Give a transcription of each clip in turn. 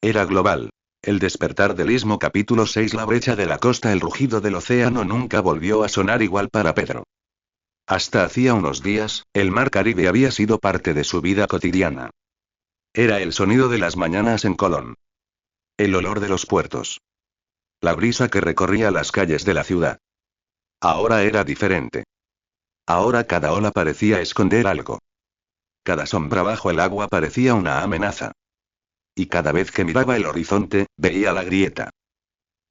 Era global. El despertar del istmo capítulo 6. La brecha de la costa. El rugido del océano nunca volvió a sonar igual para Pedro. Hasta hacía unos días, el mar Caribe había sido parte de su vida cotidiana. Era el sonido de las mañanas en Colón. El olor de los puertos. La brisa que recorría las calles de la ciudad. Ahora era diferente. Ahora cada ola parecía esconder algo. Cada sombra bajo el agua parecía una amenaza. Y cada vez que miraba el horizonte, veía la grieta.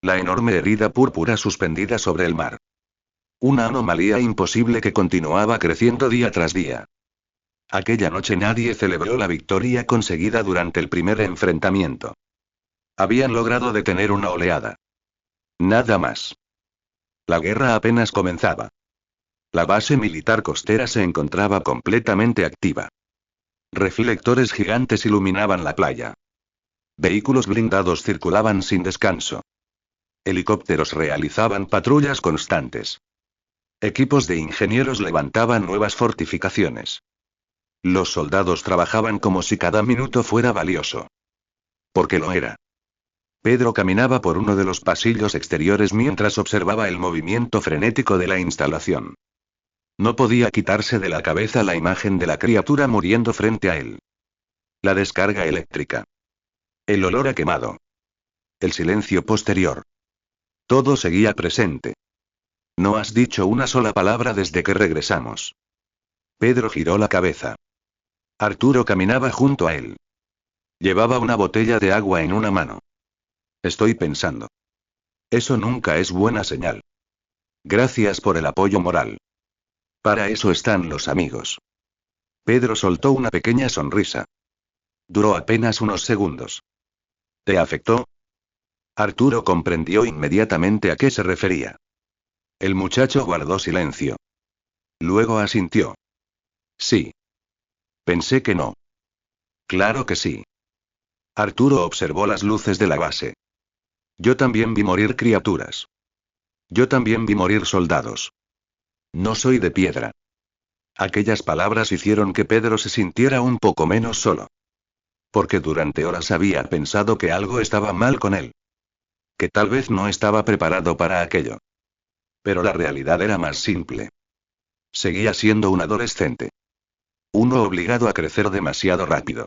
La enorme herida púrpura suspendida sobre el mar. Una anomalía imposible que continuaba creciendo día tras día. Aquella noche nadie celebró la victoria conseguida durante el primer enfrentamiento. Habían logrado detener una oleada. Nada más. La guerra apenas comenzaba. La base militar costera se encontraba completamente activa. Reflectores gigantes iluminaban la playa. Vehículos blindados circulaban sin descanso. Helicópteros realizaban patrullas constantes. Equipos de ingenieros levantaban nuevas fortificaciones. Los soldados trabajaban como si cada minuto fuera valioso. Porque lo era. Pedro caminaba por uno de los pasillos exteriores mientras observaba el movimiento frenético de la instalación. No podía quitarse de la cabeza la imagen de la criatura muriendo frente a él. La descarga eléctrica. El olor a quemado. El silencio posterior. Todo seguía presente. No has dicho una sola palabra desde que regresamos. Pedro giró la cabeza. Arturo caminaba junto a él. Llevaba una botella de agua en una mano. Estoy pensando. Eso nunca es buena señal. Gracias por el apoyo moral. Para eso están los amigos. Pedro soltó una pequeña sonrisa. Duró apenas unos segundos. ¿Te afectó? Arturo comprendió inmediatamente a qué se refería. El muchacho guardó silencio. Luego asintió. Sí. Pensé que no. Claro que sí. Arturo observó las luces de la base. Yo también vi morir criaturas. Yo también vi morir soldados. No soy de piedra. Aquellas palabras hicieron que Pedro se sintiera un poco menos solo. Porque durante horas había pensado que algo estaba mal con él. Que tal vez no estaba preparado para aquello. Pero la realidad era más simple. Seguía siendo un adolescente. Uno obligado a crecer demasiado rápido.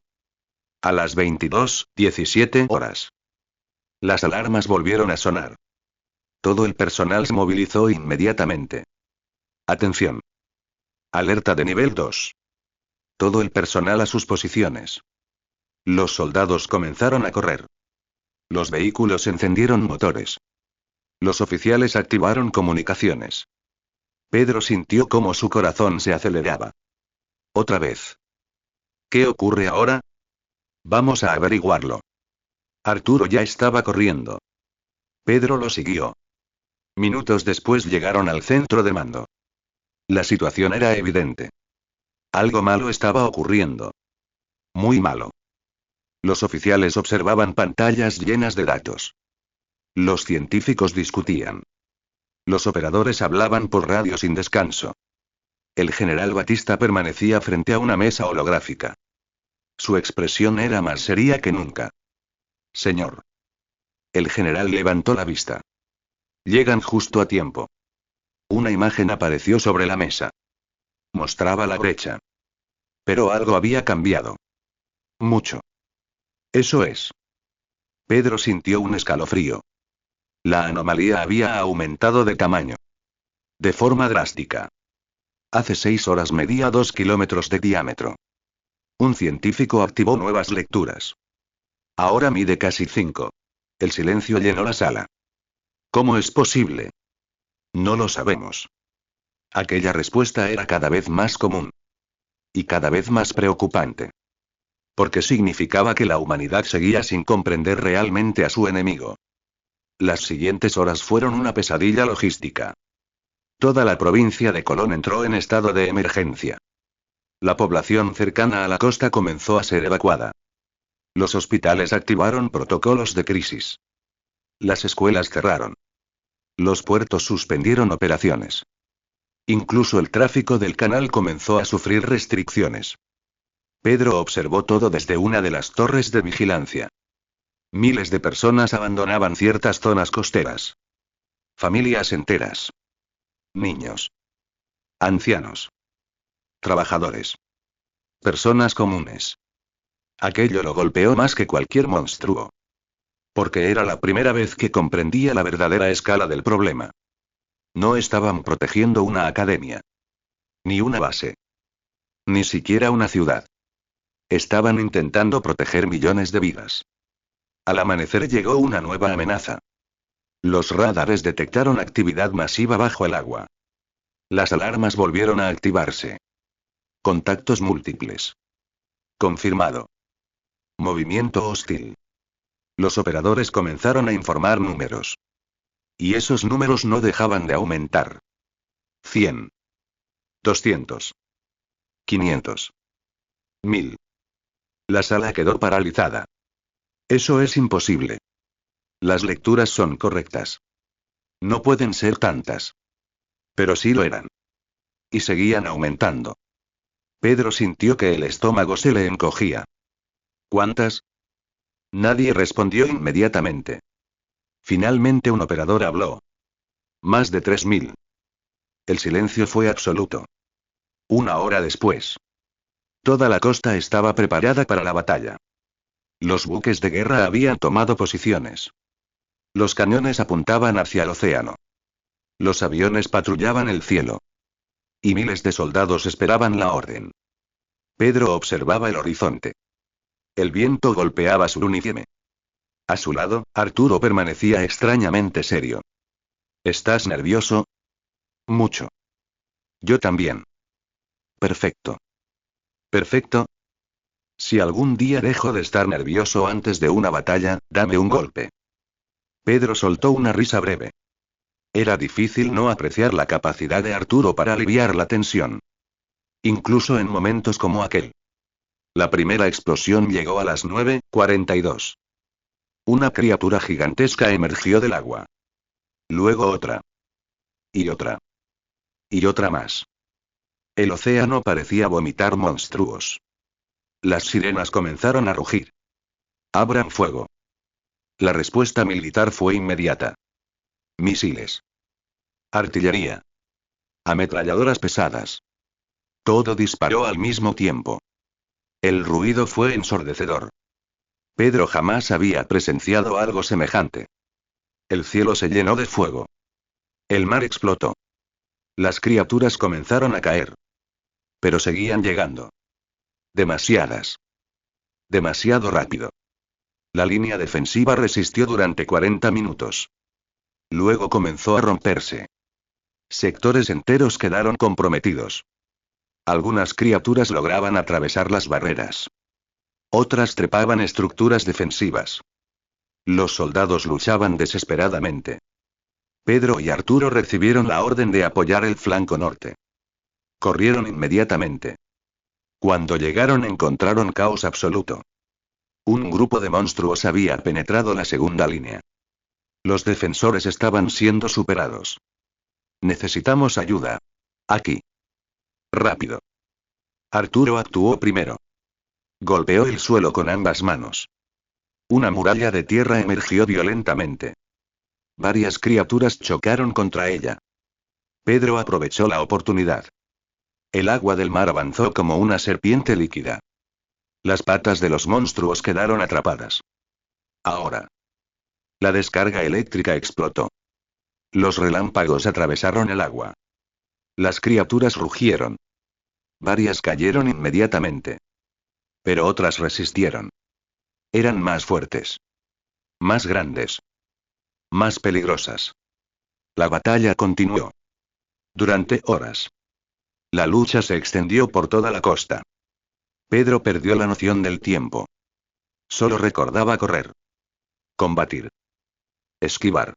A las 22:17 horas. Las alarmas volvieron a sonar. Todo el personal se movilizó inmediatamente. Atención. Alerta de nivel 2. Todo el personal a sus posiciones. Los soldados comenzaron a correr. Los vehículos encendieron motores. Los oficiales activaron comunicaciones. Pedro sintió cómo su corazón se aceleraba. Otra vez. ¿Qué ocurre ahora? Vamos a averiguarlo. Arturo ya estaba corriendo. Pedro lo siguió. Minutos después llegaron al centro de mando. La situación era evidente. Algo malo estaba ocurriendo. Muy malo. Los oficiales observaban pantallas llenas de datos. Los científicos discutían. Los operadores hablaban por radio sin descanso. El general Batista permanecía frente a una mesa holográfica. Su expresión era más seria que nunca. Señor. El general levantó la vista. Llegan justo a tiempo. Una imagen apareció sobre la mesa. Mostraba la brecha. Pero algo había cambiado. Mucho. Eso es. Pedro sintió un escalofrío. La anomalía había aumentado de tamaño. De forma drástica. Hace 6 horas medía 2 kilómetros de diámetro. Un científico activó nuevas lecturas. Ahora mide casi 5. El silencio llenó la sala. ¿Cómo es posible? No lo sabemos. Aquella respuesta era cada vez más común. Y cada vez más preocupante. Porque significaba que la humanidad seguía sin comprender realmente a su enemigo. Las siguientes horas fueron una pesadilla logística. Toda la provincia de Colón entró en estado de emergencia. La población cercana a la costa comenzó a ser evacuada. Los hospitales activaron protocolos de crisis. Las escuelas cerraron. Los puertos suspendieron operaciones. Incluso el tráfico del canal comenzó a sufrir restricciones. Pedro observó todo desde una de las torres de vigilancia. Miles de personas abandonaban ciertas zonas costeras. Familias enteras. Niños. Ancianos. Trabajadores. Personas comunes. Aquello lo golpeó más que cualquier monstruo. Porque era la primera vez que comprendía la verdadera escala del problema. No estaban protegiendo una academia. Ni una base. Ni siquiera una ciudad. Estaban intentando proteger millones de vidas. Al amanecer llegó una nueva amenaza. Los radares detectaron actividad masiva bajo el agua. Las alarmas volvieron a activarse. Contactos múltiples. Confirmado. Movimiento hostil. Los operadores comenzaron a informar números. Y esos números no dejaban de aumentar. 100. 200. 500. 1000. La sala quedó paralizada. Eso es imposible. Las lecturas son correctas. No pueden ser tantas. Pero sí lo eran. Y seguían aumentando. Pedro sintió que el estómago se le encogía. ¿Cuántas? Nadie respondió inmediatamente. Finalmente un operador habló. Más de 3000. El silencio fue absoluto. Una hora después. Toda la costa estaba preparada para la batalla. Los buques de guerra habían tomado posiciones. Los cañones apuntaban hacia el océano. Los aviones patrullaban el cielo. Y miles de soldados esperaban la orden. Pedro observaba el horizonte. El viento golpeaba su uniforme. A su lado, Arturo permanecía extrañamente serio. ¿Estás nervioso? Mucho. Yo también. Perfecto. Perfecto. Si algún día dejo de estar nervioso antes de una batalla, dame un golpe. Pedro soltó una risa breve. Era difícil no apreciar la capacidad de Arturo para aliviar la tensión. Incluso en momentos como aquel. La primera explosión llegó a las 9:42. Una criatura gigantesca emergió del agua. Luego otra. Y otra. Y otra más. El océano parecía vomitar monstruos. Las sirenas comenzaron a rugir. Abran fuego. La respuesta militar fue inmediata. Misiles. Artillería. Ametralladoras pesadas. Todo disparó al mismo tiempo. El ruido fue ensordecedor. Pedro jamás había presenciado algo semejante. El cielo se llenó de fuego. El mar explotó. Las criaturas comenzaron a caer. Pero seguían llegando. Demasiadas. Demasiado rápido. La línea defensiva resistió durante 40 minutos. Luego comenzó a romperse. Sectores enteros quedaron comprometidos. Algunas criaturas lograban atravesar las barreras. Otras trepaban estructuras defensivas. Los soldados luchaban desesperadamente. Pedro y Arturo recibieron la orden de apoyar el flanco norte. Corrieron inmediatamente. Cuando llegaron encontraron caos absoluto. Un grupo de monstruos había penetrado la segunda línea. Los defensores estaban siendo superados. Necesitamos ayuda. Aquí. Rápido. Arturo actuó primero. Golpeó el suelo con ambas manos. Una muralla de tierra emergió violentamente. Varias criaturas chocaron contra ella. Pedro aprovechó la oportunidad. El agua del mar avanzó como una serpiente líquida. Las patas de los monstruos quedaron atrapadas. Ahora. La descarga eléctrica explotó. Los relámpagos atravesaron el agua. Las criaturas rugieron. Varias cayeron inmediatamente. Pero otras resistieron. Eran más fuertes. Más grandes. Más peligrosas. La batalla continuó. Durante horas. La lucha se extendió por toda la costa. Pedro perdió la noción del tiempo. Solo recordaba correr. Combatir. Esquivar.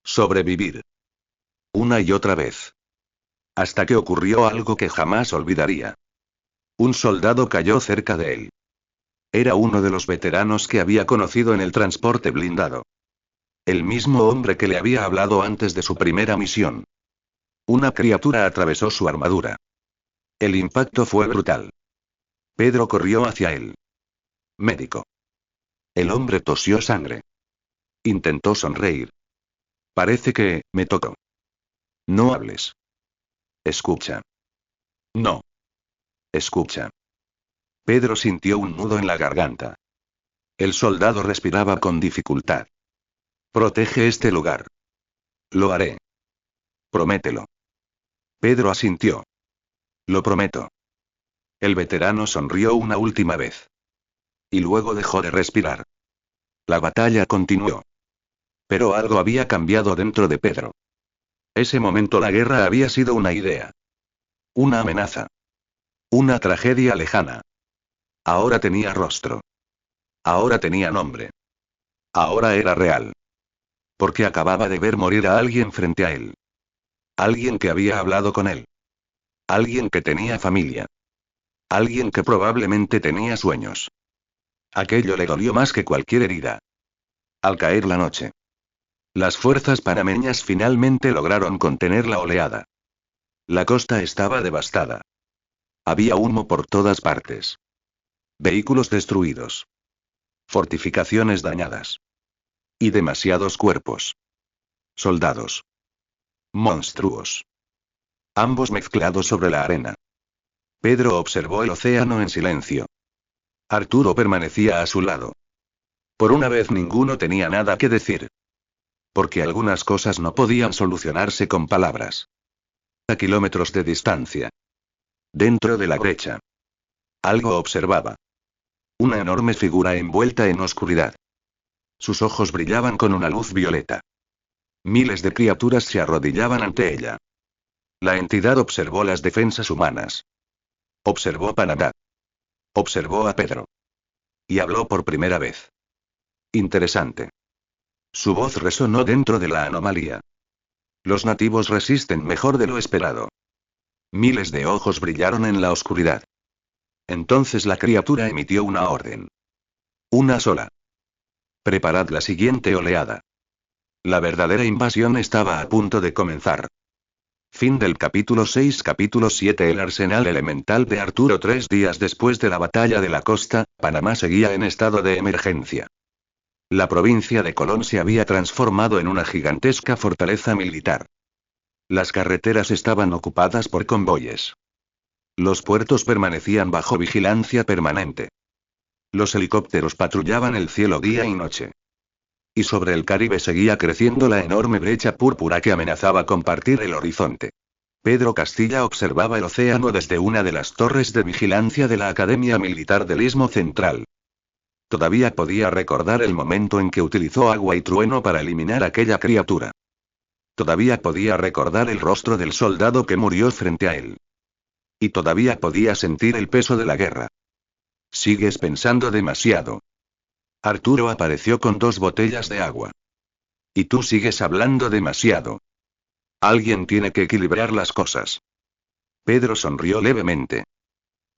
Sobrevivir. Una y otra vez. Hasta que ocurrió algo que jamás olvidaría. Un soldado cayó cerca de él. Era uno de los veteranos que había conocido en el transporte blindado. El mismo hombre que le había hablado antes de su primera misión. Una criatura atravesó su armadura. El impacto fue brutal. Pedro corrió hacia él. Médico. El hombre tosió sangre. Intentó sonreír. Parece que, me tocó. No hables. Escucha. No. Escucha. Pedro sintió un nudo en la garganta. El soldado respiraba con dificultad. Protege este lugar. Lo haré. Promételo. Pedro asintió. Lo prometo. El veterano sonrió una última vez. Y luego dejó de respirar. La batalla continuó. Pero algo había cambiado dentro de Pedro. Ese momento la guerra había sido una idea. Una amenaza. Una tragedia lejana. Ahora tenía rostro. Ahora tenía nombre. Ahora era real. Porque acababa de ver morir a alguien frente a él. Alguien que había hablado con él. Alguien que tenía familia. Alguien que probablemente tenía sueños. Aquello le dolió más que cualquier herida. Al caer la noche, las fuerzas panameñas finalmente lograron contener la oleada. La costa estaba devastada. Había humo por todas partes. Vehículos destruidos. Fortificaciones dañadas. Y demasiados cuerpos. Soldados. Monstruos. Ambos mezclados sobre la arena. Pedro observó el océano en silencio. Arturo permanecía a su lado. Por una vez ninguno tenía nada que decir. Porque algunas cosas no podían solucionarse con palabras. A kilómetros de distancia. Dentro de la brecha. Algo observaba. Una enorme figura envuelta en oscuridad. Sus ojos brillaban con una luz violeta. Miles de criaturas se arrodillaban ante ella. La entidad observó las defensas humanas. Observó Panamá. Observó a Pedro. Y habló por primera vez. Interesante. Su voz resonó dentro de la anomalía. Los nativos resisten mejor de lo esperado. Miles de ojos brillaron en la oscuridad. Entonces la criatura emitió una orden. Una sola. Preparad la siguiente oleada. La verdadera invasión estaba a punto de comenzar. Fin del capítulo 6. Capítulo 7. El arsenal elemental de Arturo. 3 días después de la batalla de la costa, Panamá seguía en estado de emergencia. La provincia de Colón se había transformado en una gigantesca fortaleza militar. Las carreteras estaban ocupadas por convoyes. Los puertos permanecían bajo vigilancia permanente. Los helicópteros patrullaban el cielo día y noche. Y sobre el Caribe seguía creciendo la enorme brecha púrpura que amenazaba con partir el horizonte. Pedro Castilla observaba el océano desde una de las torres de vigilancia de la Academia Militar del Istmo Central. Todavía podía recordar el momento en que utilizó agua y trueno para eliminar aquella criatura. Todavía podía recordar el rostro del soldado que murió frente a él. Y todavía podía sentir el peso de la guerra. Sigues pensando demasiado. Arturo apareció con 2 botellas de agua. Y tú sigues hablando demasiado. Alguien tiene que equilibrar las cosas. Pedro sonrió levemente.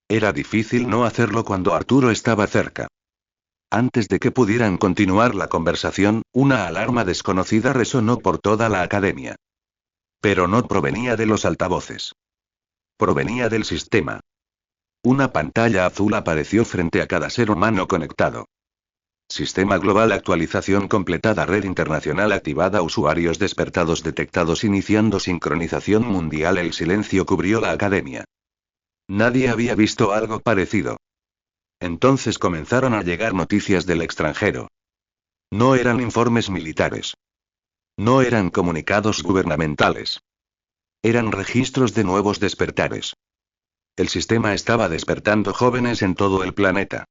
Era difícil no hacerlo cuando Arturo estaba cerca. Antes de que pudieran continuar la conversación, una alarma desconocida resonó por toda la academia. Pero no provenía de los altavoces. Provenía del sistema. Una pantalla azul apareció frente a cada ser humano conectado. Sistema global actualización completada. Red internacional activada. Usuarios despertados detectados. Iniciando sincronización mundial. El silencio cubrió la academia. Nadie había visto algo parecido. Entonces comenzaron a llegar noticias del extranjero. No eran informes militares. No eran comunicados gubernamentales. Eran registros de nuevos despertares. El sistema estaba despertando jóvenes en todo el planeta.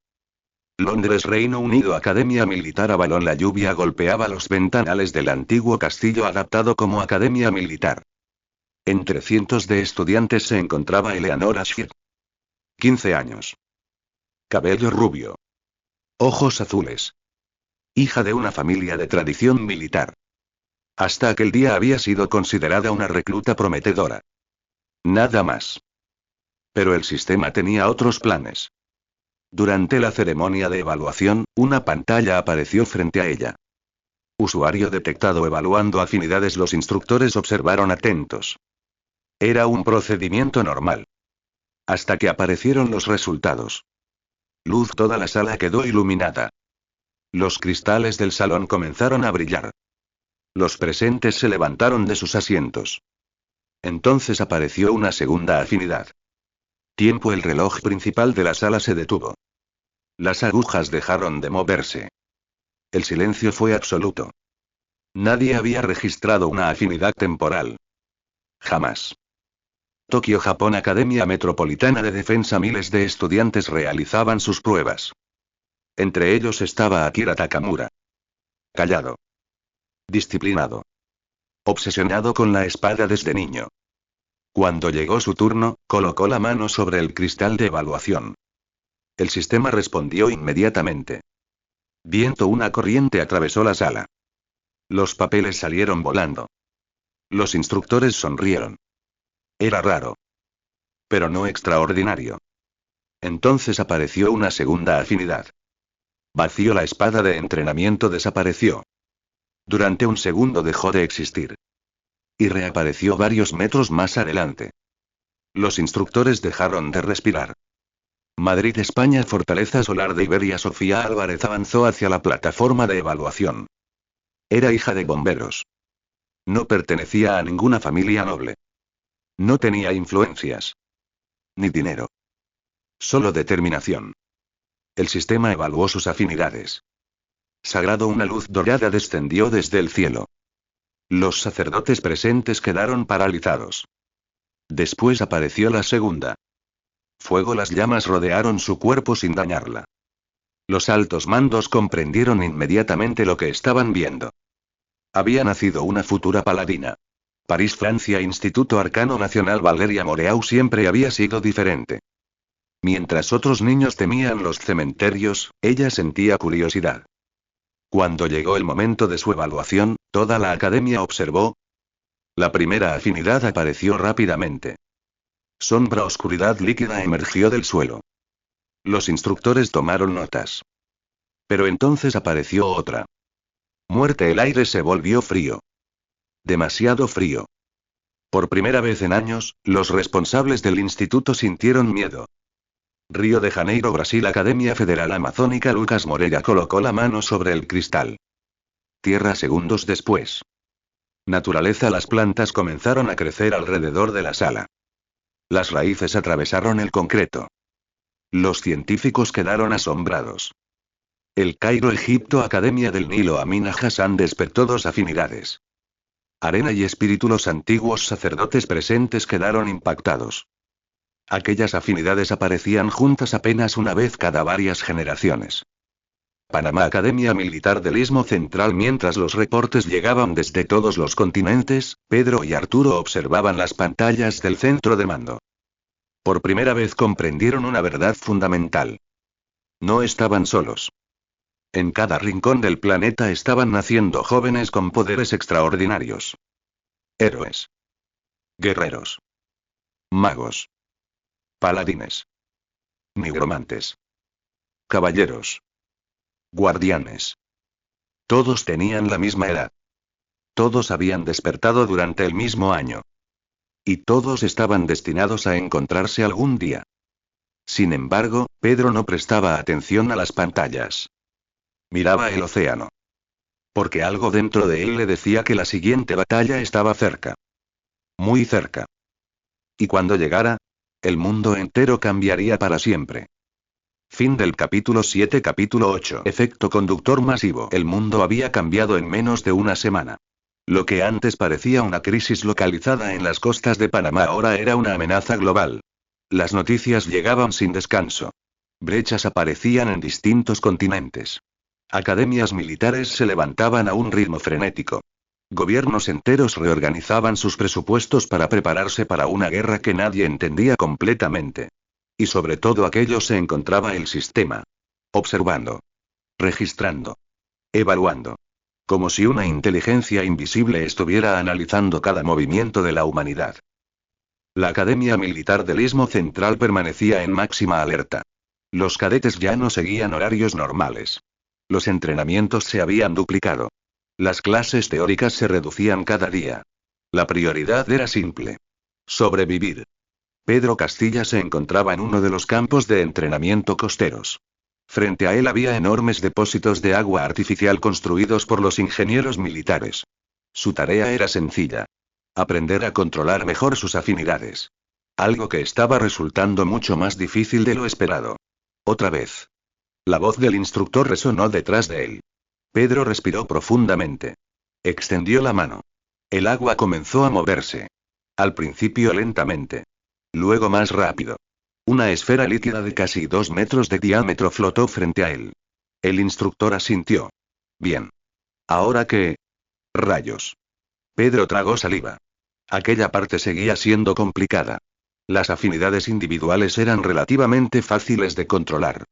Londres, Reino Unido. Academia Militar Avalon. La lluvia golpeaba los ventanales del antiguo castillo adaptado como academia militar. Entre cientos de estudiantes se encontraba Eleanor Ashford. 15 años. Cabello rubio. Ojos azules. Hija de una familia de tradición militar. Hasta aquel día había sido considerada una recluta prometedora. Nada más. Pero el sistema tenía otros planes. Durante la ceremonia de evaluación, una pantalla apareció frente a ella. Usuario detectado evaluando afinidades. Los instructores observaron atentos. Era un procedimiento normal. Hasta que aparecieron los resultados. Luz. Toda la sala quedó iluminada. Los cristales del salón comenzaron a brillar. Los presentes se levantaron de sus asientos. Entonces apareció una segunda afinidad. Tiempo. El reloj principal de la sala se detuvo. Las agujas dejaron de moverse. El silencio fue absoluto. Nadie había registrado una afinidad temporal. Jamás. Tokio, Japón. Academia Metropolitana de Defensa. Miles de estudiantes realizaban sus pruebas. Entre ellos estaba Akira Takamura. Callado. Disciplinado. Obsesionado con la espada desde niño. Cuando llegó su turno, colocó la mano sobre el cristal de evaluación. El sistema respondió inmediatamente. Viento. Una corriente atravesó la sala. Los papeles salieron volando. Los instructores sonrieron. Era raro. Pero no extraordinario. Entonces apareció una segunda afinidad. Vacío. La espada de entrenamiento desapareció. Durante un segundo dejó de existir. Y reapareció varios metros más adelante. Los instructores dejaron de respirar. Madrid, España. Fortaleza Solar de Iberia. Sofía Álvarez avanzó hacia la plataforma de evaluación. Era hija de bomberos. No pertenecía a ninguna familia noble. No tenía influencias. Ni dinero. Solo determinación. El sistema evaluó sus afinidades. Sagrado. Una luz dorada descendió desde el cielo. Los sacerdotes presentes quedaron paralizados. Después apareció la segunda. Fuego. Las llamas rodearon su cuerpo sin dañarla. Los altos mandos comprendieron inmediatamente lo que estaban viendo. Había nacido una futura paladina. París, Francia. Instituto Arcano Nacional. Valeria Moreau siempre había sido diferente. Mientras otros niños temían los cementerios, ella sentía curiosidad. Cuando llegó el momento de su evaluación, toda la academia observó. La primera afinidad apareció rápidamente. Sombra. Oscuridad líquida emergió del suelo. Los instructores tomaron notas. Pero entonces apareció otra. Muerte. El aire se volvió frío. Demasiado frío. Por primera vez en años, los responsables del instituto sintieron miedo. Río de Janeiro, Brasil. Academia Federal Amazónica. Lucas Morella colocó la mano sobre el cristal. Tierra. Segundos después. Naturaleza. Las plantas comenzaron a crecer alrededor de la sala. Las raíces atravesaron el concreto. Los científicos quedaron asombrados. El Cairo, Egipto. Academia del Nilo. Amina Hassan despertó dos afinidades. Arena y espíritu. Los antiguos sacerdotes presentes quedaron impactados. Aquellas afinidades aparecían juntas apenas una vez cada varias generaciones. Panamá, Academia Militar del Istmo Central. Mientras los reportes llegaban desde todos los continentes, Pedro y Arturo observaban las pantallas del centro de mando. Por primera vez comprendieron una verdad fundamental. No estaban solos. En cada rincón del planeta estaban naciendo jóvenes con poderes extraordinarios. Héroes. Guerreros. Magos. Paladines. Nigromantes. Caballeros. Guardianes. Todos tenían la misma edad. Todos habían despertado durante el mismo año. Y todos estaban destinados a encontrarse algún día. Sin embargo, Pedro no prestaba atención a las pantallas. Miraba el océano. Porque algo dentro de él le decía que la siguiente batalla estaba cerca. Muy cerca. Y cuando llegara, el mundo entero cambiaría para siempre. Fin del capítulo 7. Capítulo 8. Efecto conductor masivo. El mundo había cambiado en menos de una semana. Lo que antes parecía una crisis localizada en las costas de Panamá ahora era una amenaza global. Las noticias llegaban sin descanso. Brechas aparecían en distintos continentes. Academias militares se levantaban a un ritmo frenético. Gobiernos enteros reorganizaban sus presupuestos para prepararse para una guerra que nadie entendía completamente. Y sobre todo aquello se encontraba el sistema. Observando. Registrando. Evaluando. Como si una inteligencia invisible estuviera analizando cada movimiento de la humanidad. La Academia Militar del Istmo Central permanecía en máxima alerta. Los cadetes ya no seguían horarios normales. Los entrenamientos se habían duplicado. Las clases teóricas se reducían cada día. La prioridad era simple. Sobrevivir. Pedro Castilla se encontraba en uno de los campos de entrenamiento costeros. Frente a él había enormes depósitos de agua artificial construidos por los ingenieros militares. Su tarea era sencilla. Aprender a controlar mejor sus afinidades. Algo que estaba resultando mucho más difícil de lo esperado. Otra vez. La voz del instructor resonó detrás de él. Pedro respiró profundamente. Extendió la mano. El agua comenzó a moverse. Al principio lentamente. Luego más rápido. Una esfera líquida de casi 2 metros de diámetro flotó frente a él. El instructor asintió. Bien. ¿Ahora qué? Rayos. Pedro tragó saliva. Aquella parte seguía siendo complicada. Las afinidades individuales eran relativamente fáciles de controlar.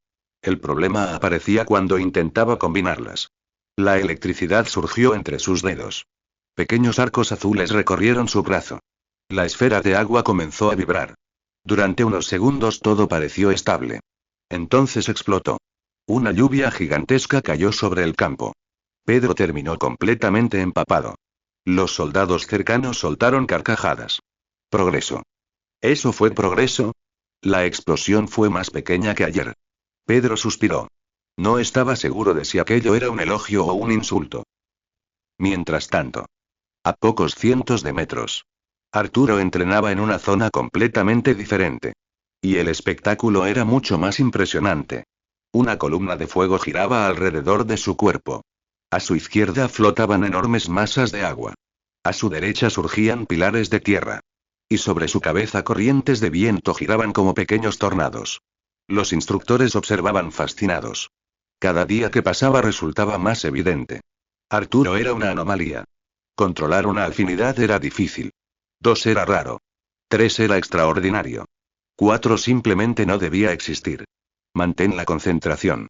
El problema aparecía cuando intentaba combinarlas. La electricidad surgió entre sus dedos. Pequeños arcos azules recorrieron su brazo. La esfera de agua comenzó a vibrar. Durante unos segundos todo pareció estable. Entonces explotó. Una lluvia gigantesca cayó sobre el campo. Pedro terminó completamente empapado. Los soldados cercanos soltaron carcajadas. Progreso. ¿Eso fue progreso? La explosión fue más pequeña que ayer. Pedro suspiró. No estaba seguro de si aquello era un elogio o un insulto. Mientras tanto. A pocos cientos de metros. Arturo entrenaba en una zona completamente diferente. Y el espectáculo era mucho más impresionante. Una columna de fuego giraba alrededor de su cuerpo. A su izquierda flotaban enormes masas de agua. A su derecha surgían pilares de tierra. Y sobre su cabeza corrientes de viento giraban como pequeños tornados. Los instructores observaban fascinados. Cada día que pasaba resultaba más evidente. Arturo era una anomalía. Controlar una afinidad era difícil. 2 era raro. 3 era extraordinario. 4 simplemente no debía existir. Mantén la concentración.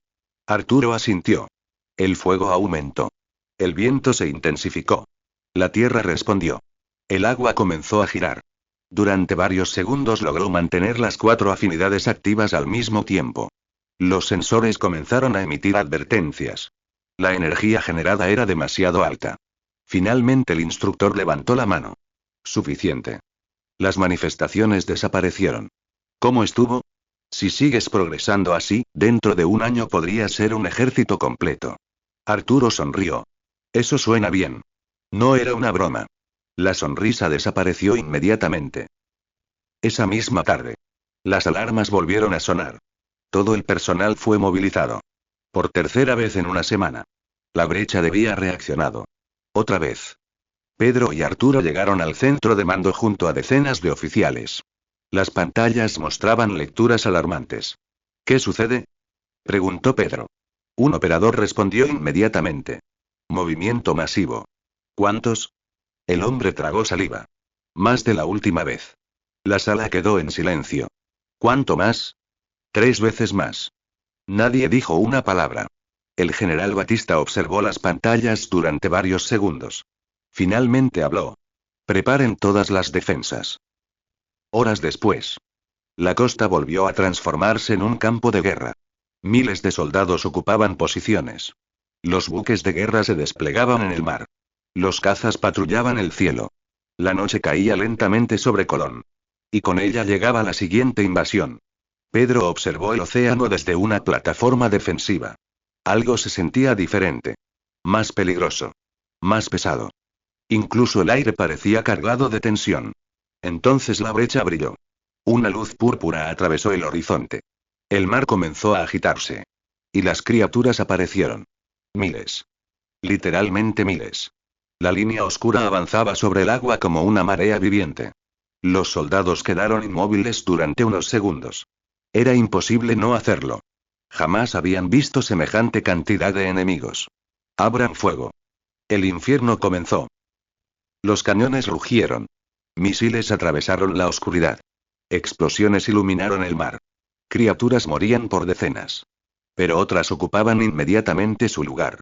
Arturo asintió. El fuego aumentó. El viento se intensificó. La tierra respondió. El agua comenzó a girar. Durante varios segundos logró mantener las 4 afinidades activas al mismo tiempo. Los sensores comenzaron a emitir advertencias. La energía generada era demasiado alta. Finalmente el instructor levantó la mano. Suficiente. Las manifestaciones desaparecieron. ¿Cómo estuvo? Si sigues progresando así, dentro de un año podría ser un ejército completo. Arturo sonrió. Eso suena bien. No era una broma. La sonrisa desapareció inmediatamente. Esa misma tarde. Las alarmas volvieron a sonar. Todo el personal fue movilizado. Por tercera vez en una semana. La brecha había reaccionado. Otra vez. Pedro y Arturo llegaron al centro de mando junto a decenas de oficiales. Las pantallas mostraban lecturas alarmantes. ¿Qué sucede? Preguntó Pedro. Un operador respondió inmediatamente. Movimiento masivo. ¿Cuántos? El hombre tragó saliva. Más de la última vez. La sala quedó en silencio. ¿Cuánto más? 3 veces más. Nadie dijo una palabra. El general Batista observó las pantallas durante varios segundos. Finalmente habló. Preparen todas las defensas. Horas después. La costa volvió a transformarse en un campo de guerra. Miles de soldados ocupaban posiciones. Los buques de guerra se desplegaban en el mar. Los cazas patrullaban el cielo. La noche caía lentamente sobre Colón. Y con ella llegaba la siguiente invasión. Pedro observó el océano desde una plataforma defensiva. Algo se sentía diferente. Más peligroso. Más pesado. Incluso el aire parecía cargado de tensión. Entonces la brecha brilló. Una luz púrpura atravesó el horizonte. El mar comenzó a agitarse. Y las criaturas aparecieron. Miles. Literalmente miles. La línea oscura avanzaba sobre el agua como una marea viviente. Los soldados quedaron inmóviles durante unos segundos. Era imposible no hacerlo. Jamás habían visto semejante cantidad de enemigos. Abran fuego. El infierno comenzó. Los cañones rugieron. Misiles atravesaron la oscuridad. Explosiones iluminaron el mar. Criaturas morían por decenas. Pero otras ocupaban inmediatamente su lugar.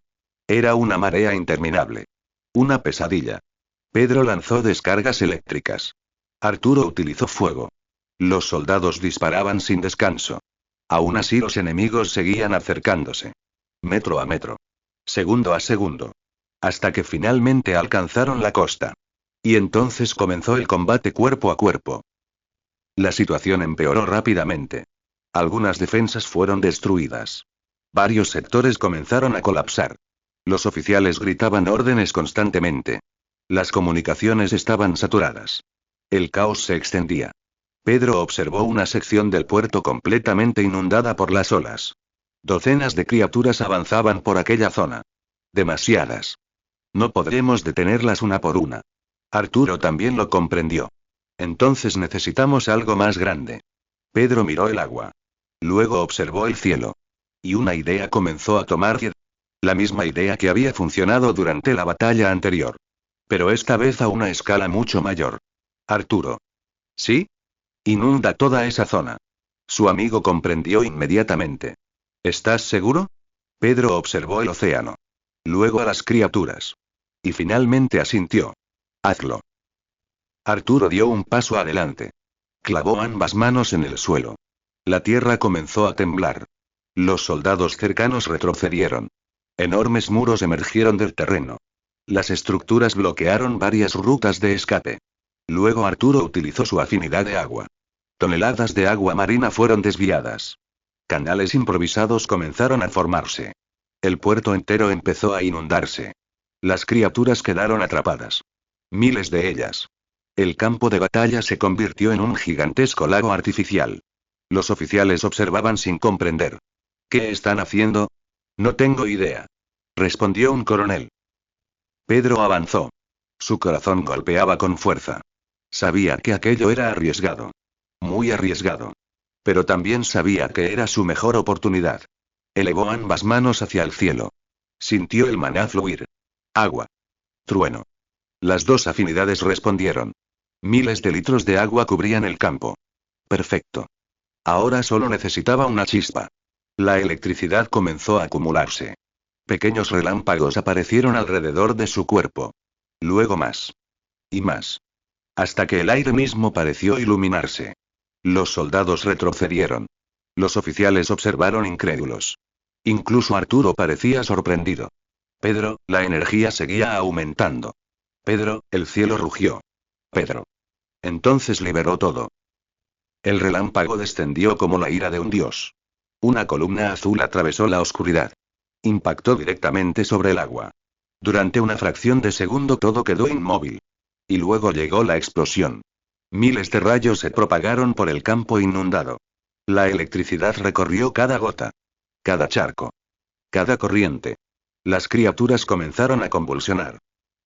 Era una marea interminable. Una pesadilla. Pedro lanzó descargas eléctricas. Arturo utilizó fuego. Los soldados disparaban sin descanso. Aún así los enemigos seguían acercándose. Metro a metro. Segundo a segundo. Hasta que finalmente alcanzaron la costa. Y entonces comenzó el combate cuerpo a cuerpo. La situación empeoró rápidamente. Algunas defensas fueron destruidas. Varios sectores comenzaron a colapsar. Los oficiales gritaban órdenes constantemente. Las comunicaciones estaban saturadas. El caos se extendía. Pedro observó una sección del puerto completamente inundada por las olas. Docenas de criaturas avanzaban por aquella zona. Demasiadas. No podremos detenerlas una por una. Arturo también lo comprendió. Entonces necesitamos algo más grande. Pedro miró el agua. Luego observó el cielo. Y una idea comenzó a tomar vida. La misma idea que había funcionado durante la batalla anterior. Pero esta vez a una escala mucho mayor. Arturo. ¿Sí? Inunda toda esa zona. Su amigo comprendió inmediatamente. ¿Estás seguro? Pedro observó el océano. Luego a las criaturas. Y finalmente asintió. Hazlo. Arturo dio un paso adelante. Clavó ambas manos en el suelo. La tierra comenzó a temblar. Los soldados cercanos retrocedieron. Enormes muros emergieron del terreno. Las estructuras bloquearon varias rutas de escape. Luego Arturo utilizó su afinidad de agua. Toneladas de agua marina fueron desviadas. Canales improvisados comenzaron a formarse. El puerto entero empezó a inundarse. Las criaturas quedaron atrapadas. Miles de ellas. El campo de batalla se convirtió en un gigantesco lago artificial. Los oficiales observaban sin comprender. ¿Qué están haciendo? No tengo idea. Respondió un coronel. Pedro avanzó. Su corazón golpeaba con fuerza. Sabía que aquello era arriesgado. Muy arriesgado. Pero también sabía que era su mejor oportunidad. Elevó ambas manos hacia el cielo. Sintió el maná fluir. Agua. Trueno. Las dos afinidades respondieron. Miles de litros de agua cubrían el campo. Perfecto. Ahora solo necesitaba una chispa. La electricidad comenzó a acumularse. Pequeños relámpagos aparecieron alrededor de su cuerpo. Luego más. Y más. Hasta que el aire mismo pareció iluminarse. Los soldados retrocedieron. Los oficiales observaron incrédulos. Incluso Arturo parecía sorprendido. Pedro, la energía seguía aumentando. Pedro, el cielo rugió. Pedro. Entonces liberó todo. El relámpago descendió como la ira de un dios. Una columna azul atravesó la oscuridad. Impactó directamente sobre el agua. Durante una fracción de segundo todo quedó inmóvil. Y luego llegó la explosión. Miles de rayos se propagaron por el campo inundado. La electricidad recorrió cada gota. Cada charco. Cada corriente. Las criaturas comenzaron a convulsionar.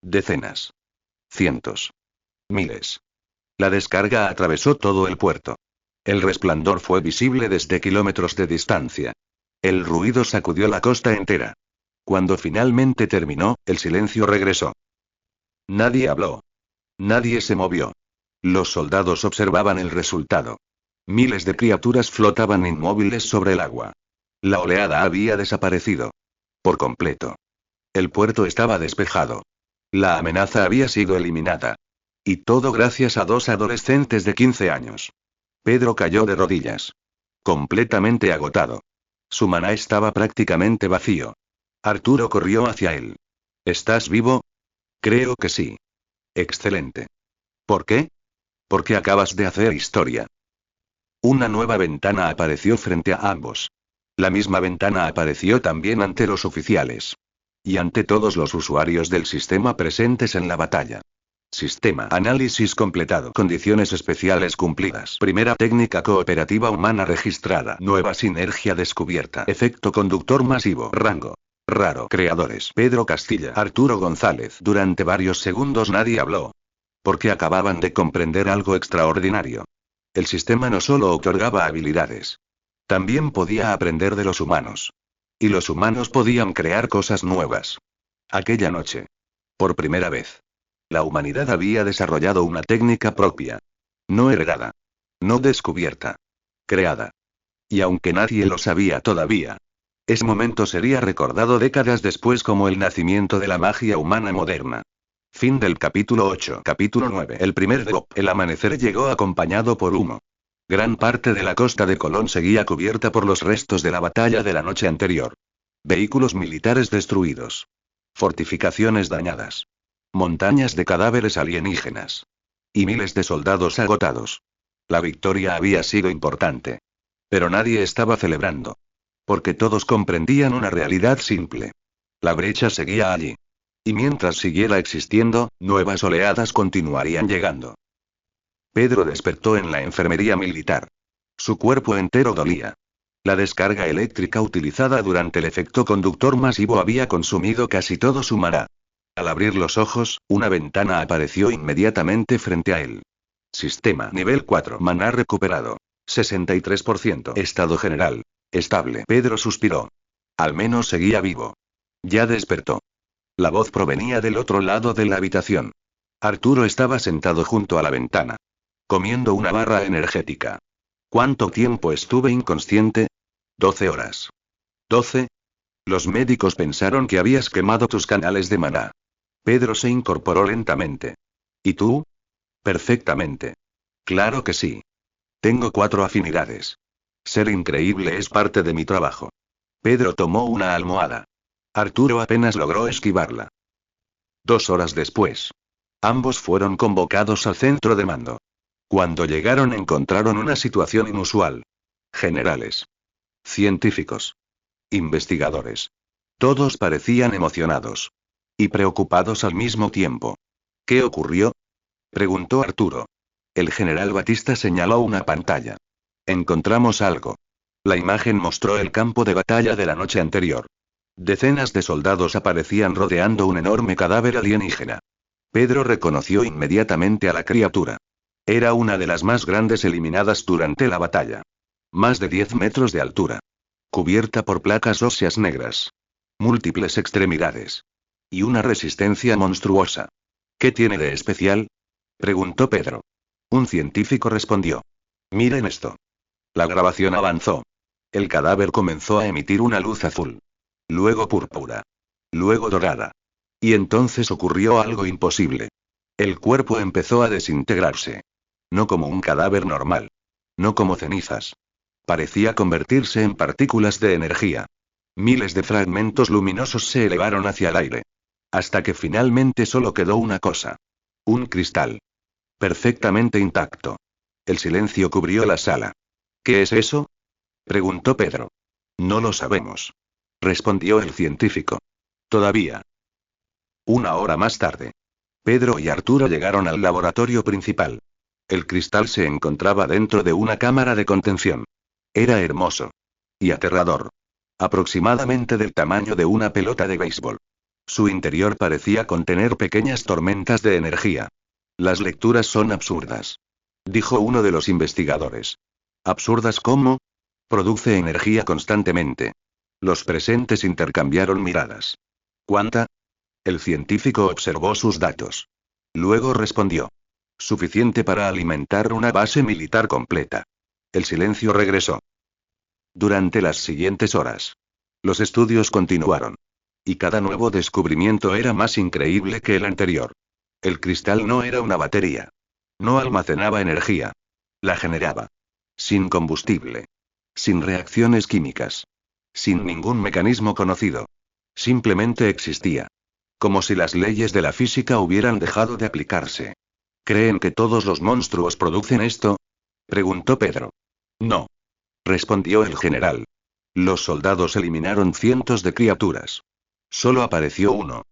Decenas. Cientos. Miles. La descarga atravesó todo el puerto. El resplandor fue visible desde kilómetros de distancia. El ruido sacudió la costa entera. Cuando finalmente terminó, el silencio regresó. Nadie habló. Nadie se movió. Los soldados observaban el resultado. Miles de criaturas flotaban inmóviles sobre el agua. La oleada había desaparecido. Por completo. El puerto estaba despejado. La amenaza había sido eliminada. Y todo gracias a dos adolescentes de 15 años. Pedro cayó de rodillas. Completamente agotado. Su maná estaba prácticamente vacío. Arturo corrió hacia él. ¿Estás vivo? Creo que sí. Excelente. ¿Por qué? Porque acabas de hacer historia. Una nueva ventana apareció frente a ambos. La misma ventana apareció también ante los oficiales. Y ante todos los usuarios del sistema presentes en la batalla. Sistema. Análisis completado. Condiciones especiales cumplidas. Primera técnica cooperativa humana registrada. Nueva sinergia descubierta. Efecto conductor masivo. Rango. Raro. Creadores. Pedro Castilla. Arturo González. Durante varios segundos nadie habló. Porque acababan de comprender algo extraordinario. El sistema no solo otorgaba habilidades. También podía aprender de los humanos. Y los humanos podían crear cosas nuevas. Aquella noche. Por primera vez. La humanidad había desarrollado una técnica propia. No heredada. No descubierta. Creada. Y aunque nadie lo sabía todavía. Ese momento sería recordado décadas después como el nacimiento de la magia humana moderna. Fin del capítulo 8. Capítulo 9. El primer drop. El amanecer llegó acompañado por humo. Gran parte de la costa de Colón seguía cubierta por los restos de la batalla de la noche anterior. Vehículos militares destruidos. Fortificaciones dañadas. Montañas de cadáveres alienígenas. Y miles de soldados agotados. La victoria había sido importante. Pero nadie estaba celebrando. Porque todos comprendían una realidad simple. La brecha seguía allí. Y mientras siguiera existiendo, nuevas oleadas continuarían llegando. Pedro despertó en la enfermería militar. Su cuerpo entero dolía. La descarga eléctrica utilizada durante el efecto conductor masivo había consumido casi todo su maná. Al abrir los ojos, una ventana apareció inmediatamente frente a él. Sistema nivel 4. Maná recuperado. 63%. Estado general. Estable. Pedro suspiró. Al menos seguía vivo. Ya despertó. La voz provenía del otro lado de la habitación. Arturo estaba sentado junto a la ventana, comiendo una barra energética. ¿Cuánto tiempo estuve inconsciente? 12 horas. ¿12? Los médicos pensaron que habías quemado tus canales de maná. Pedro se incorporó lentamente. ¿Y tú? Perfectamente. Claro que sí. Tengo 4 afinidades. Ser increíble es parte de mi trabajo. Pedro tomó una almohada. Arturo apenas logró esquivarla. 2 horas después. Ambos fueron convocados al centro de mando. Cuando llegaron encontraron una situación inusual. Generales. Científicos. Investigadores. Todos parecían emocionados. Y preocupados al mismo tiempo. ¿Qué ocurrió? Preguntó Arturo. El general Batista señaló una pantalla. Encontramos algo. La imagen mostró el campo de batalla de la noche anterior. Decenas de soldados aparecían rodeando un enorme cadáver alienígena. Pedro reconoció inmediatamente a la criatura. Era una de las más grandes eliminadas durante la batalla. Más de 10 metros de altura. Cubierta por placas óseas negras. Múltiples extremidades. Y una resistencia monstruosa. ¿Qué tiene de especial? Preguntó Pedro. Un científico respondió. Miren esto. La grabación avanzó. El cadáver comenzó a emitir una luz azul. Luego púrpura. Luego dorada. Y entonces ocurrió algo imposible. El cuerpo empezó a desintegrarse. No como un cadáver normal. No como cenizas. Parecía convertirse en partículas de energía. Miles de fragmentos luminosos se elevaron hacia el aire. Hasta que finalmente solo quedó una cosa. Un cristal. Perfectamente intacto. El silencio cubrió la sala. ¿Qué es eso? Preguntó Pedro. No lo sabemos. Respondió el científico. Todavía. 1 hora más tarde. Pedro y Arturo llegaron al laboratorio principal. El cristal se encontraba dentro de una cámara de contención. Era hermoso. Y aterrador. Aproximadamente del tamaño de una pelota de béisbol. Su interior parecía contener pequeñas tormentas de energía. Las lecturas son absurdas. Dijo uno de los investigadores. ¿Absurdas cómo? Produce energía constantemente. Los presentes intercambiaron miradas. ¿Cuánta? El científico observó sus datos. Luego respondió. Suficiente para alimentar una base militar completa. El silencio regresó. Durante las siguientes horas. Los estudios continuaron. Y cada nuevo descubrimiento era más increíble que el anterior. El cristal no era una batería. No almacenaba energía. La generaba. Sin combustible. Sin reacciones químicas. Sin ningún mecanismo conocido. Simplemente existía. Como si las leyes de la física hubieran dejado de aplicarse. ¿Creen que todos los monstruos producen esto? Preguntó Pedro. No. Respondió el general. Los soldados eliminaron cientos de criaturas. Solo apareció uno.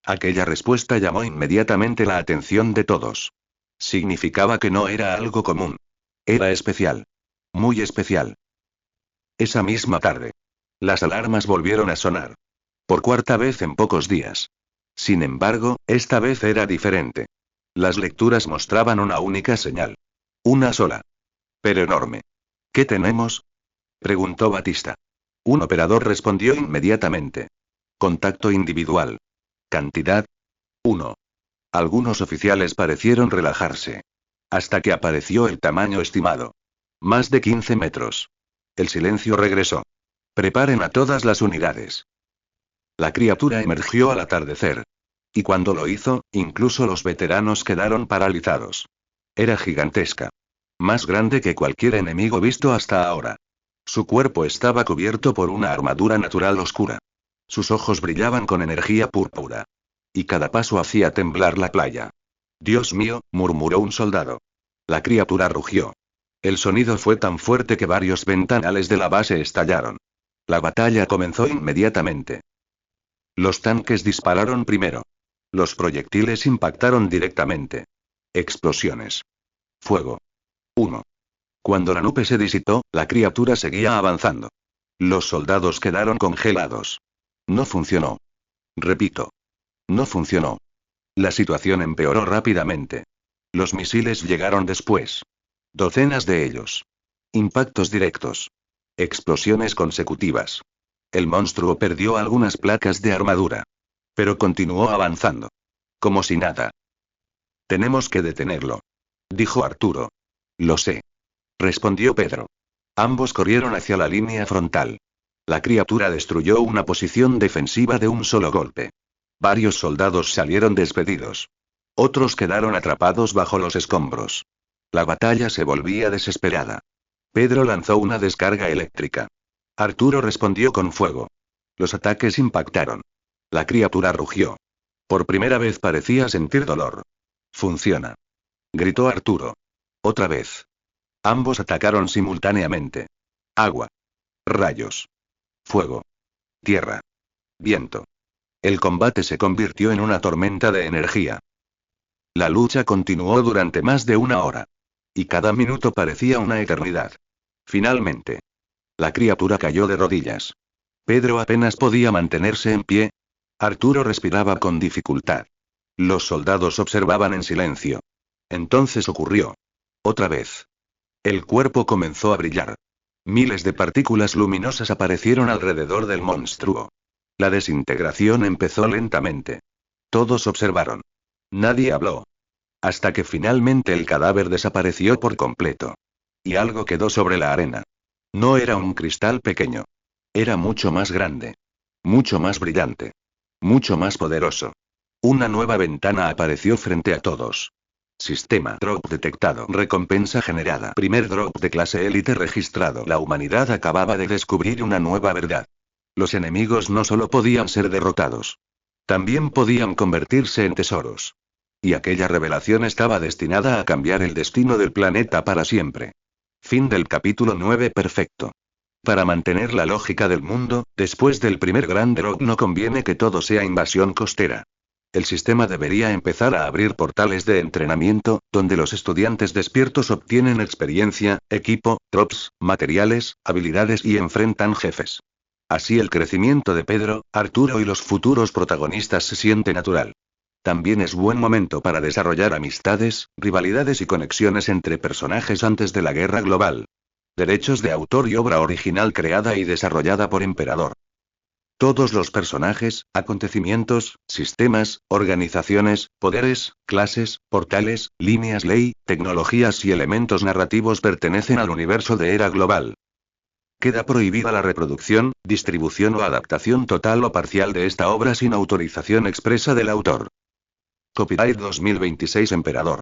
Aquella respuesta llamó inmediatamente la atención de todos. Significaba que no era algo común. Era especial. Muy especial. Esa misma tarde. Las alarmas volvieron a sonar. Por 4ª vez en pocos días. Sin embargo, esta vez era diferente. Las lecturas mostraban una única señal. Una sola. Pero enorme. ¿Qué tenemos? Preguntó Batista. Un operador respondió inmediatamente. Contacto individual. Cantidad. 1. Algunos oficiales parecieron relajarse. Hasta que apareció el tamaño estimado. Más de 15 metros. El silencio regresó. Preparen a todas las unidades. La criatura emergió al atardecer. Y cuando lo hizo, incluso los veteranos quedaron paralizados. Era gigantesca. Más grande que cualquier enemigo visto hasta ahora. Su cuerpo estaba cubierto por una armadura natural oscura. Sus ojos brillaban con energía púrpura. Y cada paso hacía temblar la playa. Dios mío, murmuró un soldado. La criatura rugió. El sonido fue tan fuerte que varios ventanales de la base estallaron. La batalla comenzó inmediatamente. Los tanques dispararon primero. Los proyectiles impactaron directamente. Explosiones. Fuego. Humo. Cuando la nube se disipó, la criatura seguía avanzando. Los soldados quedaron congelados. No funcionó. Repito. No funcionó. La situación empeoró rápidamente. Los misiles llegaron después. Docenas de ellos. Impactos directos. Explosiones consecutivas. El monstruo perdió algunas placas de armadura. Pero continuó avanzando. Como si nada. Tenemos que detenerlo. Dijo Arturo. Lo sé. Respondió Pedro. Ambos corrieron hacia la línea frontal. La criatura destruyó una posición defensiva de un solo golpe. Varios soldados salieron despedidos. Otros quedaron atrapados bajo los escombros. La batalla se volvía desesperada. Pedro lanzó una descarga eléctrica. Arturo respondió con fuego. Los ataques impactaron. La criatura rugió. Por primera vez parecía sentir dolor. Funciona. Gritó Arturo. Otra vez. Ambos atacaron simultáneamente. Agua. Rayos. Fuego. Tierra. Viento. El combate se convirtió en una tormenta de energía. La lucha continuó durante más de una hora. Y cada minuto parecía una eternidad. Finalmente. La criatura cayó de rodillas. Pedro apenas podía mantenerse en pie. Arturo respiraba con dificultad. Los soldados observaban en silencio. Entonces ocurrió. Otra vez. El cuerpo comenzó a brillar. Miles de partículas luminosas aparecieron alrededor del monstruo. La desintegración empezó lentamente. Todos observaron. Nadie habló. Hasta que finalmente el cadáver desapareció por completo. Y algo quedó sobre la arena. No era un cristal pequeño. Era mucho más grande. Mucho más brillante. Mucho más poderoso. Una nueva ventana apareció frente a todos. Sistema drop detectado. Recompensa generada. Primer drop de clase élite registrado. La humanidad acababa de descubrir una nueva verdad. Los enemigos no solo podían ser derrotados. También podían convertirse en tesoros. Y aquella revelación estaba destinada a cambiar el destino del planeta para siempre. Fin del capítulo 9. Perfecto. Para mantener la lógica del mundo, después del primer gran drop no conviene que todo sea invasión costera. El sistema debería empezar a abrir portales de entrenamiento, donde los estudiantes despiertos obtienen experiencia, equipo, drops, materiales, habilidades y enfrentan jefes. Así el crecimiento de Pedro, Arturo y los futuros protagonistas se siente natural. También es buen momento para desarrollar amistades, rivalidades y conexiones entre personajes antes de la guerra global. Derechos de autor y obra original creada y desarrollada por Emperador. Todos los personajes, acontecimientos, sistemas, organizaciones, poderes, clases, portales, líneas ley, tecnologías y elementos narrativos pertenecen al universo de Era Global. Queda prohibida la reproducción, distribución o adaptación total o parcial de esta obra sin autorización expresa del autor. Copyright 2026 Emperador.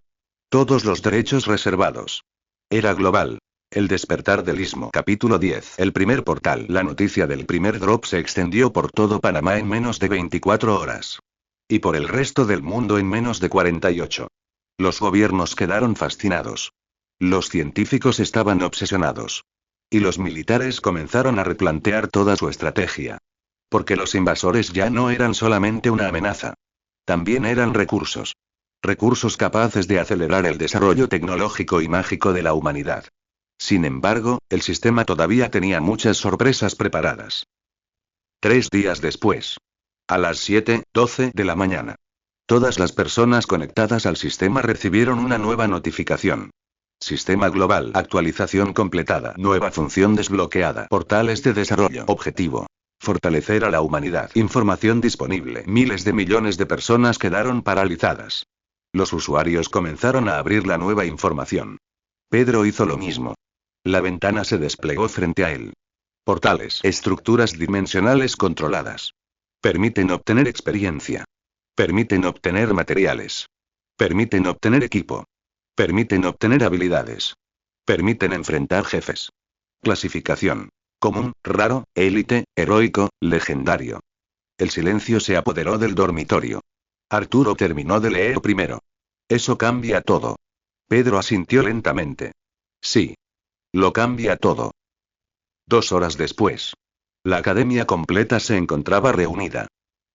Todos los derechos reservados. Era Global. El despertar del Istmo. Capítulo 10. El primer portal. La noticia del primer drop se extendió por todo Panamá en menos de 24 horas. Y por el resto del mundo en menos de 48. Los gobiernos quedaron fascinados. Los científicos estaban obsesionados. Y los militares comenzaron a replantear toda su estrategia. Porque los invasores ya no eran solamente una amenaza. También eran recursos. Recursos capaces de acelerar el desarrollo tecnológico y mágico de la humanidad. Sin embargo, el sistema todavía tenía muchas sorpresas preparadas. 3 días después. A las 7:12 de la mañana. Todas las personas conectadas al sistema recibieron una nueva notificación. Sistema global. Actualización completada. Nueva función desbloqueada. Portales de desarrollo. Objetivo. Fortalecer a la humanidad. Información disponible. Miles de millones de personas quedaron paralizadas. Los usuarios comenzaron a abrir la nueva información. Pedro hizo lo mismo. La ventana se desplegó frente a él. Portales. Estructuras dimensionales controladas. Permiten obtener experiencia. Permiten obtener materiales. Permiten obtener equipo. Permiten obtener habilidades. Permiten enfrentar jefes. Clasificación. Común, raro, élite, heroico, legendario. El silencio se apoderó del dormitorio. Arturo terminó de leer primero. Eso cambia todo. Pedro asintió lentamente. Sí. Lo cambia todo. 2 horas después. La academia completa se encontraba reunida.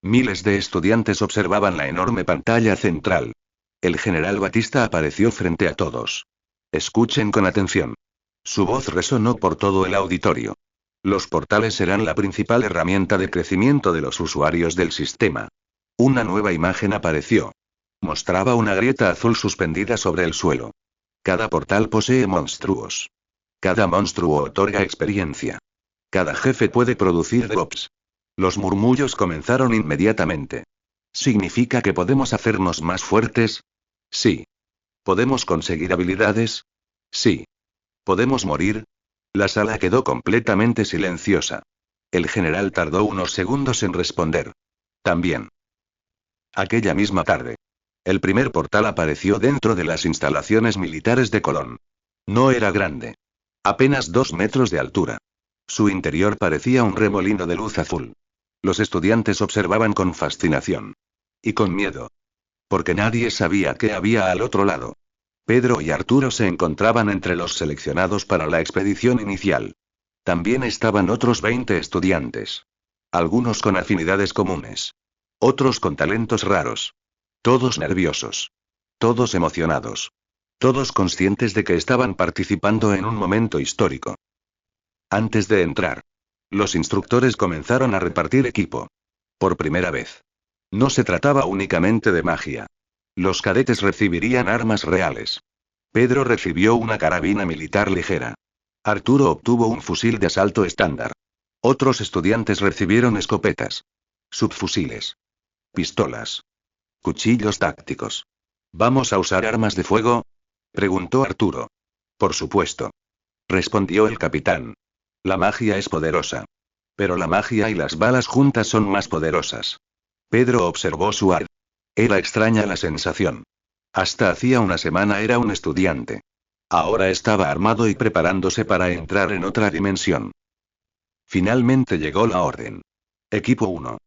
Miles de estudiantes observaban la enorme pantalla central. El general Batista apareció frente a todos. Escuchen con atención. Su voz resonó por todo el auditorio. Los portales serán la principal herramienta de crecimiento de los usuarios del sistema. Una nueva imagen apareció. Mostraba una grieta azul suspendida sobre el suelo. Cada portal posee monstruos. Cada monstruo otorga experiencia. Cada jefe puede producir drops. Los murmullos comenzaron inmediatamente. ¿Significa que podemos hacernos más fuertes? Sí. ¿Podemos conseguir habilidades? Sí. ¿Podemos morir? La sala quedó completamente silenciosa. El general tardó unos segundos en responder. También. Aquella misma tarde. El primer portal apareció dentro de las instalaciones militares de Colón. No era grande. Apenas 2 metros de altura. Su interior parecía un remolino de luz azul. Los estudiantes observaban con fascinación. Y con miedo. Porque nadie sabía qué había al otro lado. Pedro y Arturo se encontraban entre los seleccionados para la expedición inicial. También estaban otros 20 estudiantes. Algunos con afinidades comunes. Otros con talentos raros. Todos nerviosos. Todos emocionados. Todos conscientes de que estaban participando en un momento histórico. Antes de entrar, los instructores comenzaron a repartir equipo. Por primera vez. No se trataba únicamente de magia. Los cadetes recibirían armas reales. Pedro recibió una carabina militar ligera. Arturo obtuvo un fusil de asalto estándar. Otros estudiantes recibieron escopetas. Subfusiles. Pistolas. Cuchillos tácticos. ¿Vamos a usar armas de fuego? Preguntó Arturo. Por supuesto. Respondió el capitán. La magia es poderosa. Pero la magia y las balas juntas son más poderosas. Pedro observó su ar. Era extraña la sensación. Hasta hacía una semana era un estudiante. Ahora estaba armado y preparándose para entrar en otra dimensión. Finalmente llegó la orden. Equipo 1.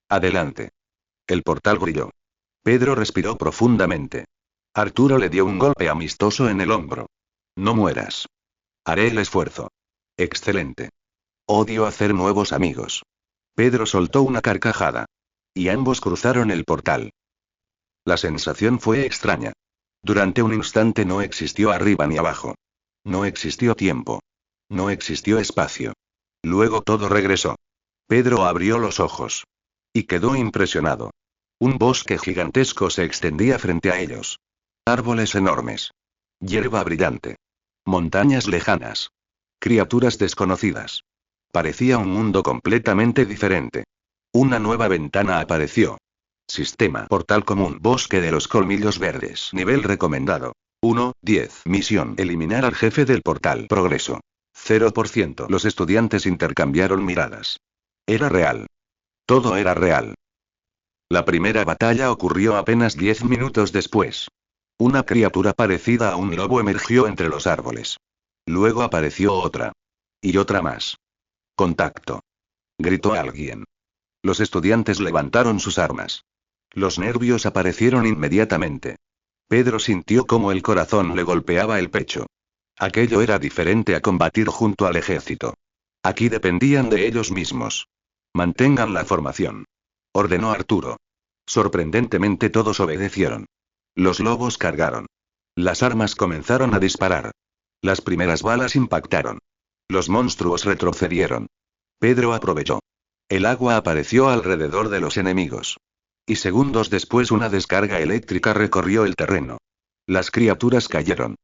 Adelante. El portal brilló. Pedro respiró profundamente. Arturo le dio un golpe amistoso en el hombro. No mueras. Haré el esfuerzo. Excelente. Odio hacer nuevos amigos. Pedro soltó una carcajada. Y ambos cruzaron el portal. La sensación fue extraña. Durante un instante no existió arriba ni abajo. No existió tiempo. No existió espacio. Luego todo regresó. Pedro abrió los ojos. Y quedó impresionado. Un bosque gigantesco se extendía frente a ellos. Árboles enormes. Hierba brillante. Montañas lejanas. Criaturas desconocidas. Parecía un mundo completamente diferente. Una nueva ventana apareció. Sistema portal común. Bosque de los colmillos verdes. Nivel recomendado. 1-10. Misión. Eliminar al jefe del portal. Progreso. 0%. Los estudiantes intercambiaron miradas. Era real. Todo era real. La primera batalla ocurrió apenas 10 minutos después. Una criatura parecida a un lobo emergió entre los árboles. Luego apareció otra. Y otra más. Contacto. Gritó alguien. Los estudiantes levantaron sus armas. Los nervios aparecieron inmediatamente. Pedro sintió como el corazón le golpeaba el pecho. Aquello era diferente a combatir junto al ejército. Aquí dependían de ellos mismos. Mantengan la formación. Ordenó Arturo. Sorprendentemente todos obedecieron. Los lobos cargaron. Las armas comenzaron a disparar. Las primeras balas impactaron. Los monstruos retrocedieron. Pedro aprovechó. El agua apareció alrededor de los enemigos. Y segundos después una descarga eléctrica recorrió el terreno. Las criaturas cayeron.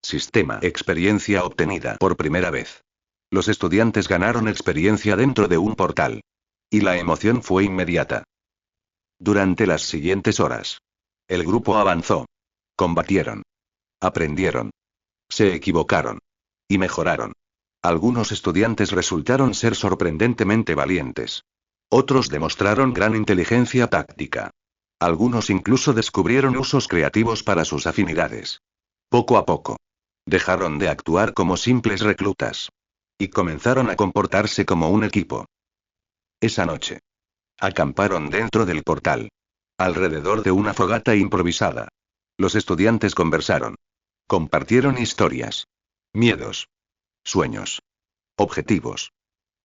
Sistema. Experiencia obtenida por primera vez. Los estudiantes ganaron experiencia dentro de un portal. Y la emoción fue inmediata. Durante las siguientes horas. El grupo avanzó. Combatieron. Aprendieron. Se equivocaron. Y mejoraron. Algunos estudiantes resultaron ser sorprendentemente valientes. Otros demostraron gran inteligencia táctica. Algunos incluso descubrieron usos creativos para sus afinidades. Poco a poco. Dejaron de actuar como simples reclutas. Y comenzaron a comportarse como un equipo. Esa noche. Acamparon dentro del portal. Alrededor de una fogata improvisada. Los estudiantes conversaron. Compartieron historias. Miedos. Sueños. Objetivos.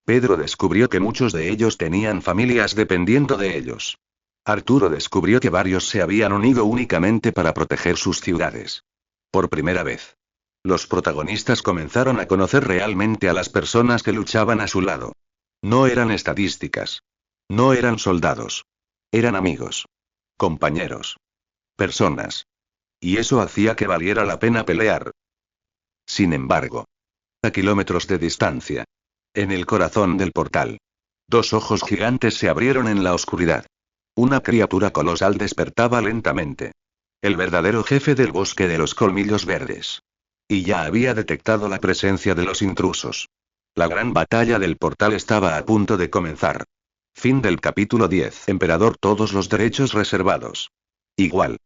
Pedro descubrió que muchos de ellos tenían familias dependiendo de ellos. Arturo descubrió que varios se habían unido únicamente para proteger sus ciudades. Por primera vez, los protagonistas comenzaron a conocer realmente a las personas que luchaban a su lado. No eran estadísticas. No eran soldados. Eran amigos. Compañeros. Personas. Y eso hacía que valiera la pena pelear. Sin embargo, a kilómetros de distancia, en el corazón del portal, dos ojos gigantes se abrieron en la oscuridad. Una criatura colosal despertaba lentamente. El verdadero jefe del bosque de los colmillos verdes. Y ya había detectado la presencia de los intrusos. La gran batalla del portal estaba a punto de comenzar. Fin del capítulo 10. Emperador, todos los derechos reservados. Igual.